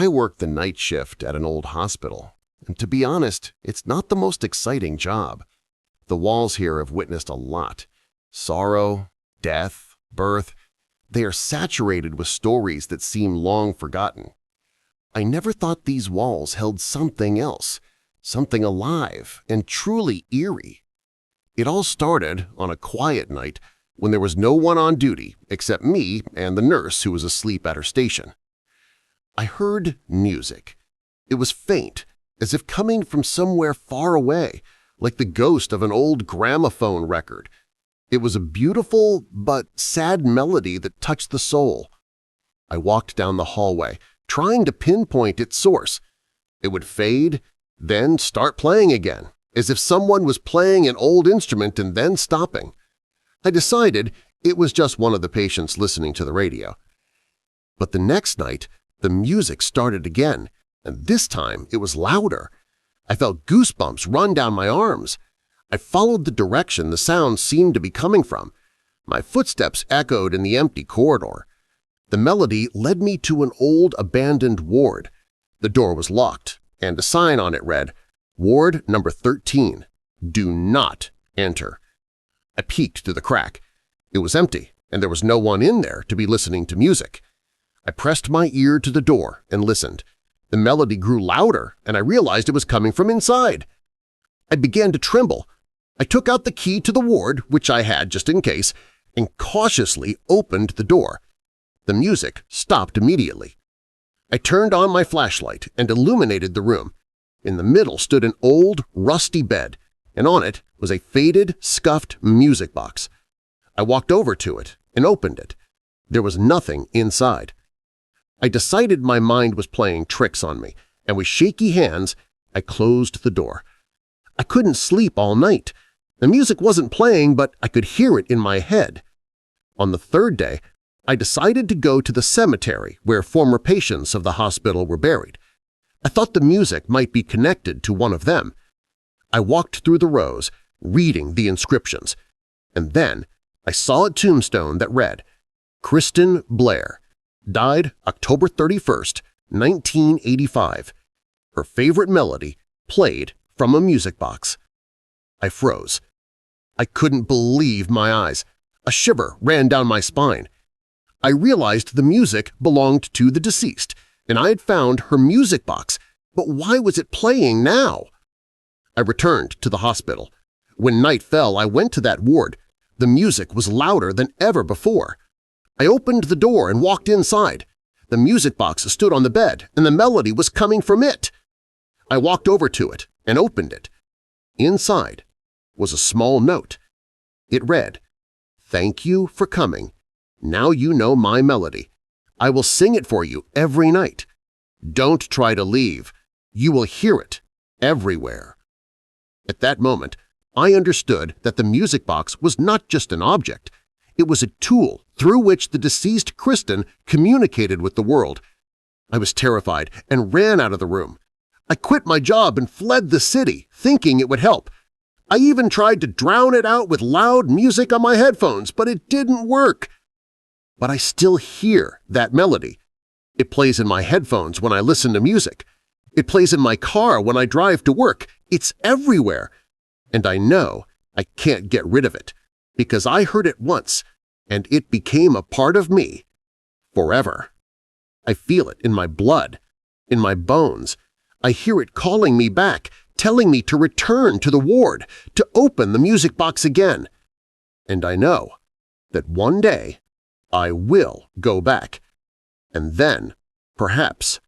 I work the night shift at an old hospital, and to be honest, it's not the most exciting job. The walls here have witnessed a lot. Sorrow, death, birth. They are saturated with stories that seem long forgotten. I never thought these walls held something else, something alive and truly eerie. It all started on a quiet night when there was no one on duty except me and the nurse who was asleep at her station. I heard music. It was faint, as if coming from somewhere far away, like the ghost of an old gramophone record. It was a beautiful but sad melody that touched the soul. I walked down the hallway, trying to pinpoint its source. It would fade, then start playing again, as if someone was playing an old instrument and then stopping. I decided it was just one of the patients listening to the radio. But the next night, the music started again, and this time it was louder. I felt goosebumps run down my arms. I followed the direction the sound seemed to be coming from. My footsteps echoed in the empty corridor. The melody led me to an old abandoned ward. The door was locked, and a sign on it read, "Ward number 13. Do not enter." I peeked through the crack. It was empty, and there was no one in there to be listening to music. I pressed my ear to the door and listened. The melody grew louder, and I realized it was coming from inside. I began to tremble. I took out the key to the ward, which I had just in case, and cautiously opened the door. The music stopped immediately. I turned on my flashlight and illuminated the room. In the middle stood an old, rusty bed, and on it was a faded, scuffed music box. I walked over to it and opened it. There was nothing inside. I decided my mind was playing tricks on me, and with shaky hands, I closed the door. I couldn't sleep all night. The music wasn't playing, but I could hear it in my head. On the third day, I decided to go to the cemetery where former patients of the hospital were buried. I thought the music might be connected to one of them. I walked through the rows, reading the inscriptions, and then I saw a tombstone that read, "Kristen Blair, died October 31st, 1985. Her favorite melody played from a music box." I froze. I couldn't believe my eyes. A shiver ran down my spine. I realized the music belonged to the deceased, and I had found her music box, but why was it playing now? I returned to the hospital. When night fell, I went to that ward. The music was louder than ever before. I opened the door and walked inside. The music box stood on the bed, and the melody was coming from it. I walked over to it and opened it. Inside was a small note. It read, "Thank you for coming. Now you know my melody. I will sing it for you every night. Don't try to leave. You will hear it everywhere." At that moment, I understood that the music box was not just an object. It was a tool through which the deceased Kristen communicated with the world. I was terrified and ran out of the room. I quit my job and fled the city, thinking it would help. I even tried to drown it out with loud music on my headphones, but it didn't work. But I still hear that melody. It plays in my headphones when I listen to music. It plays in my car when I drive to work. It's everywhere. And I know I can't get rid of it, because I heard it once, and it became a part of me forever. I feel it in my blood, in my bones. I hear it calling me back, telling me to return to the ward, to open the music box again. And I know that one day I will go back, and then, perhaps,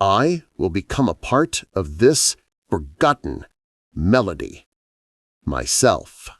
I will become a part of this forgotten melody myself.